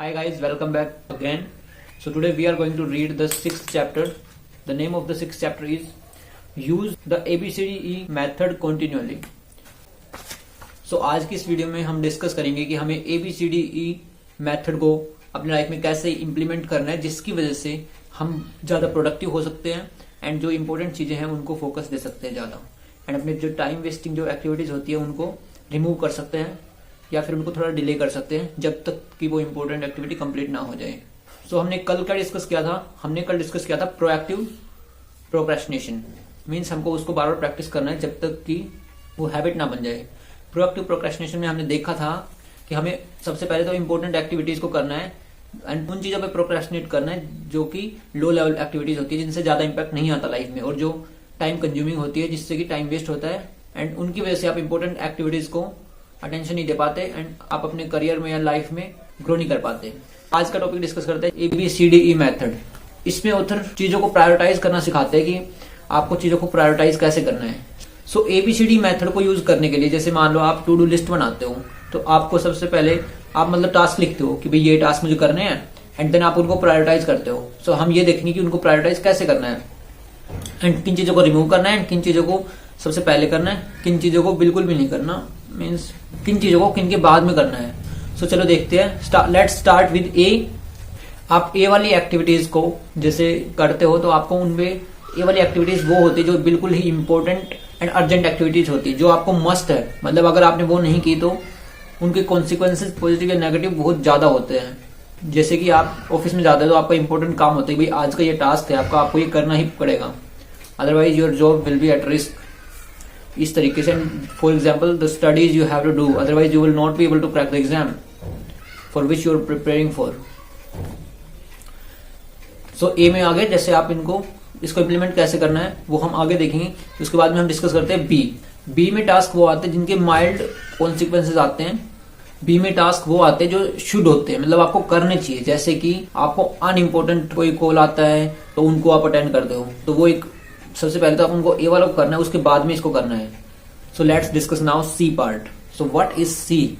Hi guys, welcome back again. So today we are going to read the sixth chapter. The name of the sixth chapter is Use the ABCDE method continually. So आज की इस video में हम discuss करेंगे कि हमें ABCDE method को अपनी लाइफ में कैसे इम्प्लीमेंट करना है, जिसकी वजह से हम ज्यादा प्रोडक्टिव हो सकते हैं एंड जो इंपॉर्टेंट चीजें हैं उनको फोकस दे सकते हैं ज्यादा, एंड अपने जो टाइम वेस्टिंग जो एक्टिविटीज होती है उनको रिमूव कर सकते हैं या फिर उनको थोड़ा डिले कर सकते हैं जब तक कि वो इंपॉर्टेंट एक्टिविटी कंप्लीट ना हो जाए। सो हमने कल क्या डिस्कस किया था? हमने कल डिस्कस किया था प्रोएक्टिव प्रोक्रेस्टिनेशन। मीन्स हमको उसको बार बार प्रैक्टिस करना है जब तक कि वो हैबिट ना बन जाए। प्रोएक्टिव प्रोक्रेस्टिनेशन में हमने देखा था कि हमें सबसे पहले तो इंपॉर्टेंट एक्टिविटीज को करना है एंड उन चीजों पे प्रोक्रेस्टिनेट करना है जो कि लो लेवल एक्टिविटीज होती है, जिनसे ज्यादा इंपैक्ट नहीं आता लाइफ में और जो टाइम कंज्यूमिंग होती है, जिससे कि टाइम वेस्ट होता है एंड उनकी वजह से आप इंपॉर्टेंट एक्टिविटीज को अटेंशन नहीं दे पाते एंड आप अपने करियर में या लाइफ में ग्रो नहीं कर पाते। आज का टॉपिक डिस्कस करते हैं ABCDE मेथड। इसमें ऑथर चीजों को प्रायोरिटाइज करना सिखाते हैं कि आपको चीजों को प्रायोरिटाइज कैसे करना है। सो ABCD मेथड को यूज करने के लिए, जैसे मान लो आप टू डू लिस्ट बनाते हो, तो आपको सबसे पहले आप मतलब टास्क लिखते हो कि भाई ये टास्क मुझे करने हैं एंड देन आप उनको प्रायोरिटाइज करते हो। सो हम ये देखेंगे कि उनको प्रायोरिटाइज कैसे करना है एंड किन चीजों को रिमूव करना है एंड किन चीजों को सबसे पहले करना है, किन चीजों को बिल्कुल भी नहीं करना, मीन्स किन चीजों को किन के बाद में करना है। सो चलो देखते हैं। लेट्स स्टार्ट विद ए। आप ए वाली एक्टिविटीज को जैसे करते हो तो आपको उनमें ए वाली एक्टिविटीज वो होती है जो बिल्कुल ही इंपॉर्टेंट एंड अर्जेंट एक्टिविटीज होती है, जो आपको मस्ट है। मतलब अगर आपने वो नहीं की तो उनके कॉन्सिक्वेंसेज पॉजिटिव या नेगेटिव बहुत ज्यादा होते हैं। जैसे कि आप ऑफिस में जाते हो तो आपका इंपॉर्टेंट काम होता है भाई आज का ये टास्क है, आपको ये करना ही पड़ेगा, otherwise your job will be at risk. इस तरीके से for example the studies you have to do, otherwise you will not be able to crack the exam for which you are preparing for. So ए में आगे जैसे आप इसको implement कैसे करना है वो हम आगे देखेंगे। उसके बाद में हम डिस्कस करते हैं बी में टास्क वो आते हैं जिनके माइल्ड कॉन्सिक्वेंसेज आते हैं। बी में टास्क वो आते हैं जो शुड होते हैं, मतलब आपको करने चाहिए। जैसे कि आपको अनइम्पोर्टेंट कोई कॉल आता है तो उनको आप अटेंड करते हो, तो वो एक सबसे पहले तो आप उनको ए वाला को करना है, उसके बाद में इसको करना है। So let's discuss now C part. So what is C?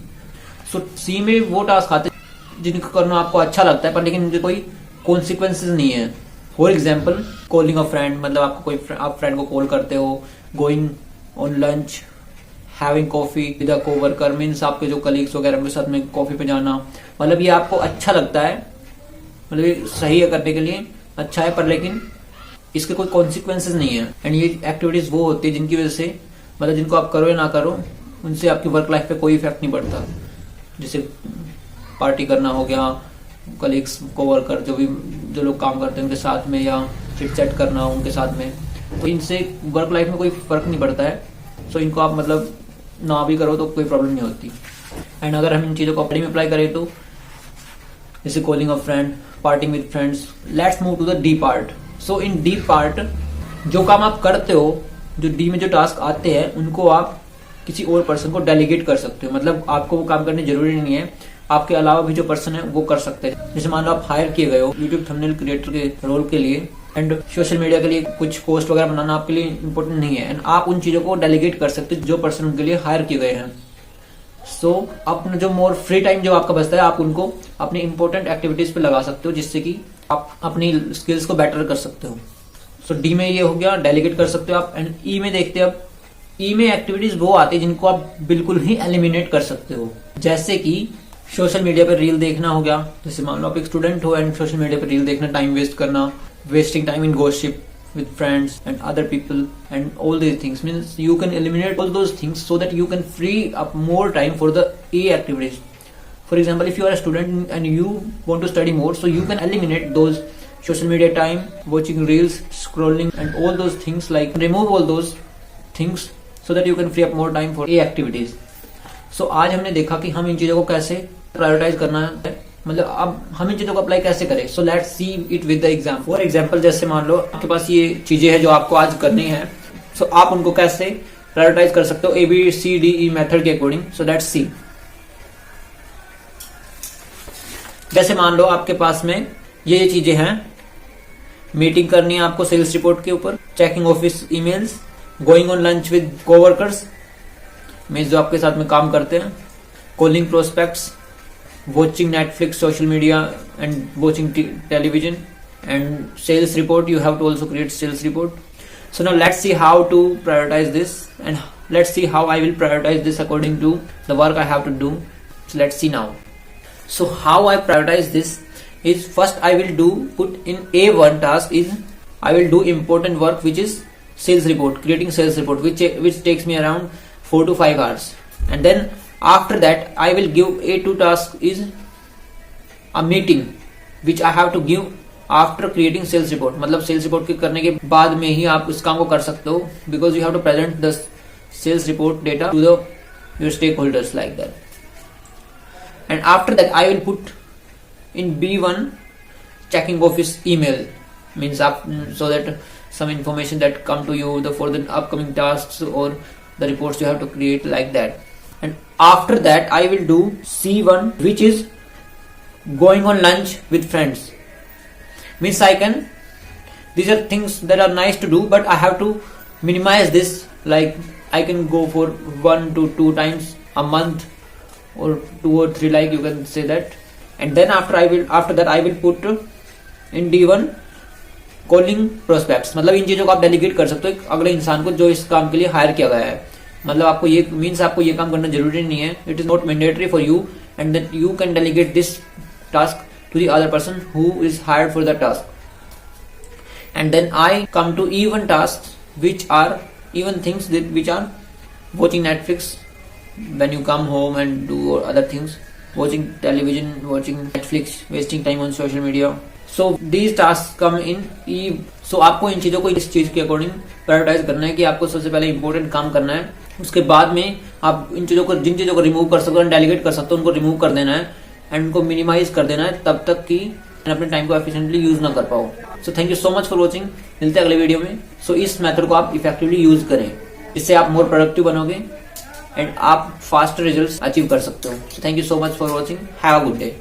So C में वो टास्क आते हैं जिनको करना आपको अच्छा लगता है पर लेकिन उनके कोई कॉन्सिक्वेंसेज नहीं है। For example calling a friend, मतलब आपको आप फ्रेंड को कॉल करते हो, going on lunch, having coffee with a co-worker, means आपके जो कलीग्स वगैरह के साथ में कॉफी पे जाना, मतलब ये आपको अच्छा लगता है, मतलब ये सही है करने के लिए, अच्छा है, पर लेकिन इसके कोई कॉन्सिक्वेंसेज नहीं है। एंड ये एक्टिविटीज वो होती है जिनकी वजह से, मतलब जिनको आप करो या ना करो उनसे आपकी वर्क लाइफ पे कोई इफेक्ट नहीं पड़ता। जैसे पार्टी करना हो गया, कलीग्स कोवर्कर जो लोग काम करते हैं उनके साथ में, या चिट चैट करना हो उनके साथ में, तो इनसे वर्क लाइफ में कोई फर्क नहीं पड़ता है। सो इनको आप मतलब ना भी करो तो कोई प्रॉब्लम नहीं होती। एंड अगर हम इन चीजों को अपने में अप्लाई करें तो जैसे calling a friend, party with friends. Let's move to the D part. So in D part जो काम आप करते हो, जो डी में जो टास्क आते हैं उनको आप किसी और पर्सन को डेलीगेट कर सकते हो। मतलब आपको वो काम करने जरूरी नहीं है, आपके अलावा भी जो पर्सन है वो कर सकते हैं। जैसे मान लो आप हायर किए गए हो यूट्यूब थंबनेल क्रिएटर के रोल के लिए एंड सोशल मीडिया के लिए कुछ पोस्ट वगैरह बनाना आपके लिए इंपॉर्टेंट नहीं है, एंड आप उन चीजों को डेलीगेट कर सकते हो जो पर्सन उनके लिए हायर किए गए हैं। सो अपना जो मोर फ्री टाइम जो आपका बचता है आप उनको अपनी इंपॉर्टेंट एक्टिविटीज पे लगा सकते हो, जिससे कि आप अपनी स्किल्स को बेटर कर सकते हो। सो डी में ये हो गया, डेलीगेट कर सकते हो आप। एंड ई में देखते हैं अब। ई में एक्टिविटीज वो आती है जिनको आप बिल्कुल ही एलिमिनेट कर सकते हो, जैसे कि सोशल मीडिया पे रील देखना हो गया। जैसे मान लो आप एक स्टूडेंट हो एंड सोशल मीडिया पे रील देखना, टाइम वेस्ट करना, wasting time in gossip with friends and other people and all these things, means you can eliminate all those things so that you can free up more time for the A activities. For example, if you are a student and you want to study more, so you can eliminate those social media time, watching reels, scrolling and all those things, like remove all those things so that you can free up more time for A activities. So आज हमने देखा कि हम इन चीजों को कैसे prioritise करना है, मतलब अब हम इन चीजों को अप्लाई कैसे करें। So let's see it with the example. For example जैसे मान लो आपके पास ये चीजें हैं जो आपको आज करनी है, सो आप उनको कैसे प्रायोरिटाइज कर सकते हो ABCDE मेथड के अकॉर्डिंग। So let's see. जैसे मान लो आपके पास में ये चीजें हैं, मीटिंग करनी है आपको सेल्स रिपोर्ट के ऊपर, checking office emails, going on lunch with coworkers, means जो आपके साथ में काम करते हैं, calling prospects, watching Netflix, social media, and watching television. And sales report, you have to also create sales report. So now let's see how to prioritize this, and let's see how I will prioritize this according to the work I have to do. So let's see now. So how I prioritize this is, first I will do put in A1 task is I will do important work, which is sales report, creating sales report, which takes me around 4 to 5 hours. And then after that I will give A2 task is a meeting which I have to give after creating sales report. मतलब sales report के करने के बाद में ही आप उस काम को कर सकते हो, because you have to present the sales report data to the your stakeholders like that. And after that I will put in B1 checking office email, means so that some information that come to you for the upcoming tasks or the reports you have to create like that. And after that I will do C1, which is going on lunch with friends. Means these are things that are nice to do, but I have to minimize this. Like I can go for 1 to 2 times a month or 2 or 3, like you can say that. And then after that I will put in D1 calling prospects. मतलब इन चीजों को आप delegate कर सकते हो अगले इंसान को जो इस काम के लिए हायर किया गया है. मतलब आपको ये मीन्स आपको ये काम करना जरूरी नहीं है. It is not mandatory for you, and then you can delegate this task to the other person who is hired for the task. And then I come to even tasks, which are even things which are watching Netflix when you come home and do other things, watching television, watching Netflix, wasting time on social media. So these tasks come in eve. So आपको इन चीजों को इस चीज के according prioritise करना है कि आपको सबसे पहले इंपॉर्टेंट काम करना है. उसके बाद में आप इन चीजों को, जिन चीजों को रिमूव कर सकते हो, डेलीगेट कर सकते हो, उनको रिमूव कर देना है एंड उनको मिनिमाइज कर देना है तब तक कि अपने टाइम को एफिशिएंटली यूज ना कर पाओ. So thank you so much for watching. मिलते हैं अगले वीडियो में. सो इस मेथड को आप इफेक्टिवली यूज करें, इससे आप मोर प्रोडक्टिव बनोगे एंड आप फास्ट रिजल्ट्स अचीव कर सकते हो. So thank you so much for watching. Have a good day.